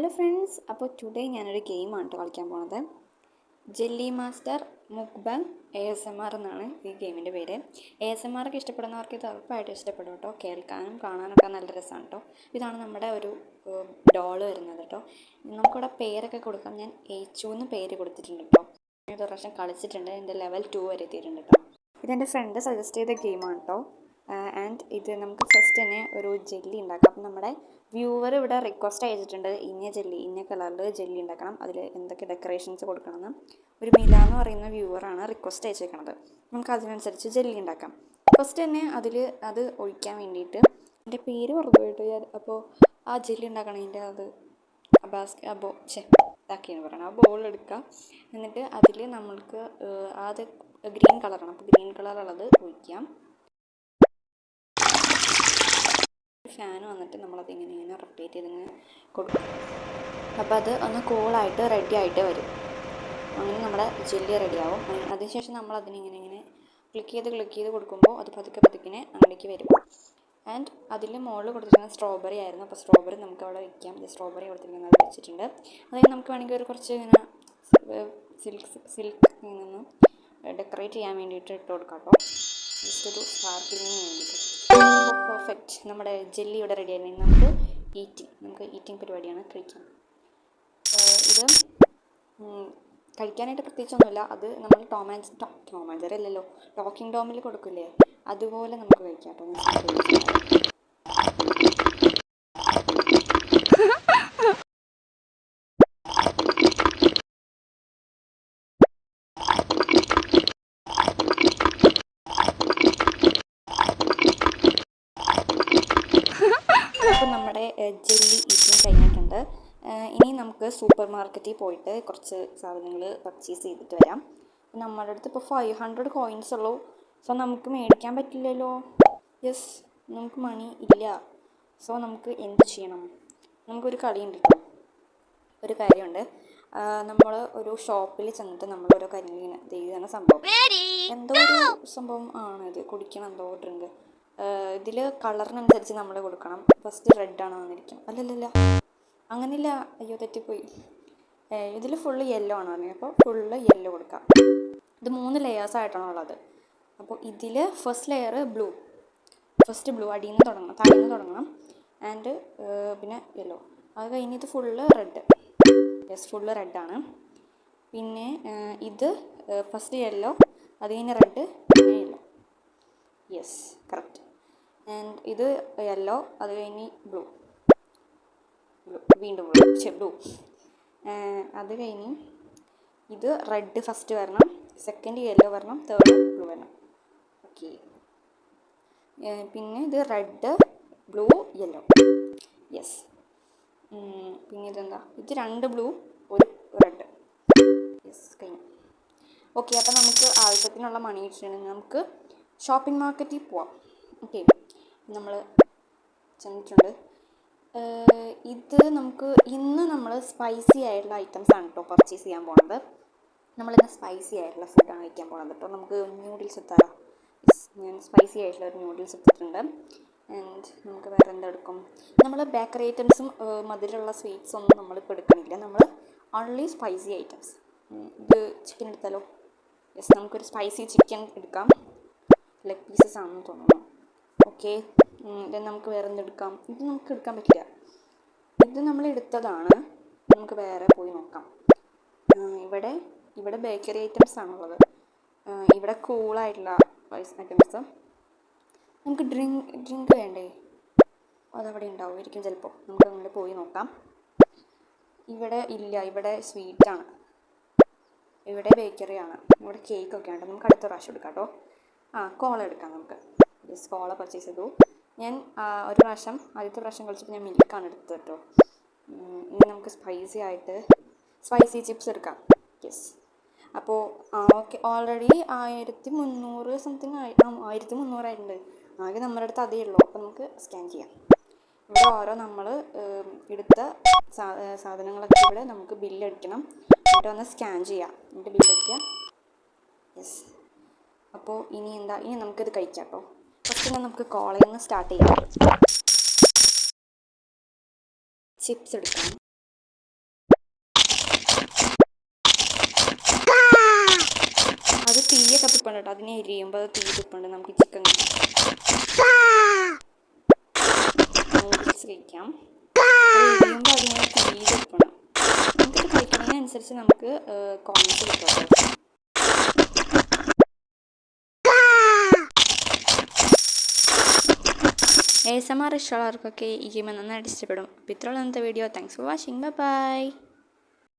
Hello friends, അപ്പോൾ today ഞാനൊരു ഗെയിമാണ് കളിക്കാൻ പോണത്. ജെല്ലി മാസ്റ്റർ മുക്ബാങ് ASMR എന്നാണ് ഈ ഗെയിമിൻ്റെ പേര്. ASMR ഒക്കെ ഇഷ്ടപ്പെടുന്നവർക്ക് ഇത് ഉറപ്പായിട്ട് ഇഷ്ടപ്പെടും കേട്ടോ. കേൾക്കാനും കാണാനൊക്കെ നല്ല രസമാണ് കേട്ടോ. ഇതാണ് നമ്മുടെ ഒരു ഡോള് വരുന്നത് കേട്ടോ. നമുക്കിവിടെ പേരൊക്കെ കൊടുക്കാം. ഞാൻ H2 എന്ന് പേര് കൊടുത്തിട്ടുണ്ട് കേട്ടോ. ഒരു പ്രാവശ്യം കളിച്ചിട്ടുണ്ട്. എൻ്റെ ലെവൽ 2 വരെ എത്തിയിട്ടുണ്ട് കേട്ടോ. ഇതെൻ്റെ ഫ്രണ്ട് സജസ്റ്റ് ചെയ്ത ഗെയിമാണ് കേട്ടോ. ആൻഡ് ഇത് നമുക്ക് ഫസ്റ്റ് തന്നെ ഒരു ജെല്ലി ഉണ്ടാക്കാം. അപ്പം നമ്മുടെ വ്യൂവർ ഇവിടെ റിക്വസ്റ്റ് അയച്ചിട്ടുണ്ട് ഇന്ന കളറിൽ ജെല്ലി ഉണ്ടാക്കണം, അതിൽ എന്തൊക്കെ ഡെക്കറേഷൻസ് കൊടുക്കണമെന്ന്. ഒരു മില എന്ന് പറയുന്ന വ്യൂവറാണ് റിക്വസ്റ്റ് അയച്ചേക്കണത്. നമുക്ക് അതിനനുസരിച്ച് ജെല്ലി ഉണ്ടാക്കാം. ഫസ്റ്റ് തന്നെ അത് ഒഴിക്കാൻ വേണ്ടിയിട്ട് എൻ്റെ പേര് പറഞ്ഞു പോയിട്ട് അപ്പോൾ ആ ജെല്ലി ഉണ്ടാക്കണതിൻ്റെ ഇതാക്കിയാണ് പറയണം. ആ ബോൾ എടുക്കുക. എന്നിട്ട് അതിൽ നമ്മൾക്ക് അത് ഗ്രീൻ കളറാണ്. അപ്പോൾ ഗ്രീൻ കളറുള്ളത് ഒഴിക്കാം. ഫാൻ വന്നിട്ട് നമ്മളതിങ്ങനെ റൊട്ടേറ്റ് ചെയ്തിങ്ങനെ കൊടുക്കും. അപ്പോൾ അത് ഒന്ന് കൂളായിട്ട് റെഡി ആയിട്ട് വരും. അങ്ങനെ നമ്മുടെ ജെല്ലി റെഡിയാവും. അതിനുശേഷം നമ്മൾ അതിനിങ്ങനെ ക്ലിക്ക് ചെയ്ത് കൊടുക്കുമ്പോൾ അത് പതുക്കെ അങ്ങോട്ടേക്ക് വരും. ആൻഡ് അതിൽ മുകളിൽ കൊടുത്തിരിക്കുന്ന സ്ട്രോബെറി ആയിരുന്നു. അപ്പോൾ സ്ട്രോബെറി നമുക്ക് അവിടെ വയ്ക്കാം. സ്ട്രോബെറി കൊടുത്തിരിക്കുന്നത് അത് വെച്ചിട്ടുണ്ട്. അതായത് നമുക്ക് വേണമെങ്കിൽ ഒരു കുറച്ച് ഇങ്ങനെ സിൽക്ക് നിന്ന് ഡെക്കറേറ്റ് ചെയ്യാൻ വേണ്ടിയിട്ട് ഇട്ട് കൊടുക്കാം കേട്ടോ. ജസ്റ്റ് ഒരു സ്പാർക്കിങ്ങിന് വേണ്ടിയിട്ട്. പെർഫെക്റ്റ്. നമ്മുടെ ജെല്ലി ഇവിടെ റെഡി ആയിരുന്നു. നമുക്ക് ഈറ്റിംഗ് പരിപാടിയാണ്. കഴിക്കാം. ഇത് കഴിക്കാനായിട്ട് പ്രത്യേകിച്ചൊന്നുമില്ല. അത് നമ്മൾ ടോം ആൻഡ് ജെറി അല്ലല്ലോ, ടോക്കിംഗ് ടോമിൽ കൊടുക്കില്ലേ, അതുപോലെ നമുക്ക് കഴിക്കാം കേട്ടോ. അപ്പോൾ നമ്മുടെ ജെല്ലി ഈറ്റിംഗ് കഴിഞ്ഞിട്ടുണ്ട്. ഇനി നമുക്ക് സൂപ്പർ മാർക്കറ്റിൽ പോയിട്ട് കുറച്ച് സാധനങ്ങൾ പർച്ചേസ് ചെയ്തിട്ട് വരാം. നമ്മുടെ അടുത്ത് ഇപ്പോൾ 500 കോയിൻസ് ഉള്ളൂ. സോ നമുക്ക് മേടിക്കാൻ പറ്റില്ലല്ലോ. യെസ്, നമുക്ക് മണി ഇല്ല. സോ നമുക്ക് എന്ത് ചെയ്യണം? നമുക്കൊരു കളിയുണ്ട് കേട്ടോ. ഒരു കാര്യമുണ്ട്. നമ്മൾ ഒരു ഷോപ്പിൽ ചെന്നിട്ട് നമ്മളോരോ കാര്യങ്ങൾ ഇതാണ് സംഭവം. എന്തോ ഒരു സംഭവം ആണ് ഇത്. കുടിക്കണം എന്തോ ഡ്രിങ്ക്. ഇതിൽ കളറിനനുസരിച്ച് നമ്മൾ കൊടുക്കണം. ഫസ്റ്റ് റെഡാണ് വന്നിരിക്കും. അല്ലല്ല, അങ്ങനെയില്ല. അയ്യോ, തെറ്റിപ്പോയി. ഇതിൽ ഫുള്ള് യെല്ലോ ആണ് പറഞ്ഞത്. അപ്പോൾ ഫുള്ള് യെല്ലോ കൊടുക്കാം. ഇത് 3 ലെയേഴ്സായിട്ടാണ് ഉള്ളത്. അപ്പോൾ ഇതിൽ ഫസ്റ്റ് ലെയർ ഫസ്റ്റ് ബ്ലൂ അടിയിൽ നിന്ന് തുടങ്ങണം, താഴെ നിന്ന് തുടങ്ങണം. ആൻഡ് പിന്നെ യെല്ലോ. അത് കഴിഞ്ഞ് ഇത് ഫുള്ള് റെഡ്. യെസ്, ഫുള്ള് റെഡാണ്. പിന്നെ ഇത് ഫസ്റ്റ് യെല്ലോ, അത് കഴിഞ്ഞ് റെഡ്, പിന്നെ യെല്ലോ. Yes, correct. ആൻഡ് ഇത് യെല്ലോ, അത് കഴിഞ്ഞ് വീണ്ടും ബ്ലൂ. അത് കഴിഞ്ഞ് ഇത് റെഡ് ഫസ്റ്റ് വരണം, സെക്കൻഡ് യെല്ലോ വരണം, തേർഡ് ബ്ലൂ വരണം. ഓക്കെ. പിന്നെ ഇത് റെഡ്, ബ്ലൂ, യെല്ലോ. യെസ്. പിന്നെ ഇതെന്താ? ഇത് 2 ബ്ലൂ, 1 റെഡ്. യെസ്, കഴിഞ്ഞു. ഓക്കെ. അപ്പോൾ നമുക്ക് ആവശ്യത്തിനുള്ള മണി വെച്ചിട്ടുണ്ടെങ്കിൽ നമുക്ക് ഷോപ്പിംഗ് മാർക്കറ്റിൽ പോവാം. ഓക്കെ. നമ്മൾ ചെന്നിട്ടുണ്ട്. ഇത് ഇന്ന് നമ്മൾ സ്പൈസി ആയിട്ടുള്ള ഐറ്റംസ് ആണ് കേട്ടോ പർച്ചേസ് ചെയ്യാൻ പോണത്. നമ്മളിന്ന് സ്പൈസി ആയിട്ടുള്ള ഫുഡാണ് കഴിക്കാൻ പോണത് കേട്ടോ. നമുക്ക് ന്യൂഡിൽസ് എത്താറോ? ഞാൻ സ്പൈസി ആയിട്ടുള്ള ഒരു ന്യൂഡിൽസ് എടുത്തിട്ടുണ്ട്. ആൻഡ് നമുക്ക് വേറെ എന്തെടുക്കും? നമ്മൾ ബേക്കറി ഐറ്റംസും മധുരമുള്ള സ്വീറ്റ്സ് ഒന്നും നമ്മളിപ്പോൾ എടുക്കണില്ല. നമ്മൾ ഓൺലി സ്പൈസി ഐറ്റംസ്. ഇത് ചിക്കൻ എടുത്താലോ? യെസ്, നമുക്കൊരു സ്പൈസി ചിക്കൻ എടുക്കാം. ലെഗ് പീസസ് ആണെന്ന് തോന്നുന്നു. ഓക്കെ. ദെൻ നമുക്ക് വേറെ എന്തെടുക്കാം? ഇത് നമുക്ക് എടുക്കാൻ പറ്റില്ല. ഇത് നമ്മൾ എടുത്തതാണ്. നമുക്ക് വേറെ പോയി നോക്കാം. ഇവിടെ ബേക്കറി ഐറ്റംസ് ആണുള്ളത്. ഇവിടെ കൂളായിട്ടുള്ള ഐറ്റംസ്. നമുക്ക് ഡ്രിങ്ക് വേണ്ടേ? അതവിടെ ഉണ്ടാവുമായിരിക്കും ചിലപ്പോൾ. നമുക്ക് അങ്ങനെ പോയി നോക്കാം. ഇവിടെ ഇല്ല. ഇവിടെ സ്വീറ്റാണ്. ഇവിടെ ബേക്കറിയാണ്. ഇവിടെ കേക്കൊക്കെ ഉണ്ട്. നമുക്ക് അടുത്ത പ്രാവശ്യം എടുക്കാം കേട്ടോ. കോള എടുക്കാം നമുക്ക്. യെസ്, കോള പർച്ചേസ് ചെയ്തു. ഞാൻ ആദ്യത്തെ പ്രാവശ്യം കളിച്ചപ്പോൾ ഞാൻ മിൽക്കാണ് എടുത്തത് കേട്ടോ. ഇനി നമുക്ക് സ്പൈസി ചിപ്സ് എടുക്കാം. യെസ്. അപ്പോൾ ഓക്കെ. ഓൾറെഡി 1300 സംതിങ് 1300 ആയിട്ടുണ്ട്. ആകെ നമ്മുടെ അടുത്ത് അതേ ഉള്ളൂ. അപ്പോൾ നമുക്ക് സ്കാൻ ചെയ്യാം. ഇവിടെ ഓരോ നമ്മൾ എടുത്ത സാധനങ്ങളൊക്കെ ഇവിടെ നമുക്ക് ബില്ലടിക്കണം. എന്നിട്ട് ഒന്ന് സ്കാൻ ചെയ്യാം. എന്നിട്ട് ബില്ലടിക്കുക. യെസ്. അപ്പോൾ ഇനി നമുക്കിത് കഴിക്കാം കേട്ടോ. ഫസ്റ്റ് നമുക്ക് കോളയിൽ നിന്ന് സ്റ്റാർട്ട് ചെയ്യാം. ചിപ്സ് എടുക്കാം. തീയെ കത്തിപ്പുണ്ട് കേട്ടോ. അതിനെ എരിയുമ്പോൾ അത് തീ തിപ്പുണ്ട്. നമുക്ക് ചിക്കൻ നൂഡിൽസ് കഴിക്കാം. അത് എരിയുമ്പോൾ അതിനെ തീ തിപ്പണം. നമുക്കിത് കഴിക്കുന്നതിനനുസരിച്ച് നമുക്ക് കോയിൻസ് കിട്ടും. ASMR ഇഷ്ടമുള്ളവർക്കൊക്കെ ഈ ഗെയിം നന്നായിട്ട് ഇഷ്ടപ്പെടും. അപ്പോൾ ഇത്രയുള്ള ഇന്നത്തെ video. Thanks for watching. By.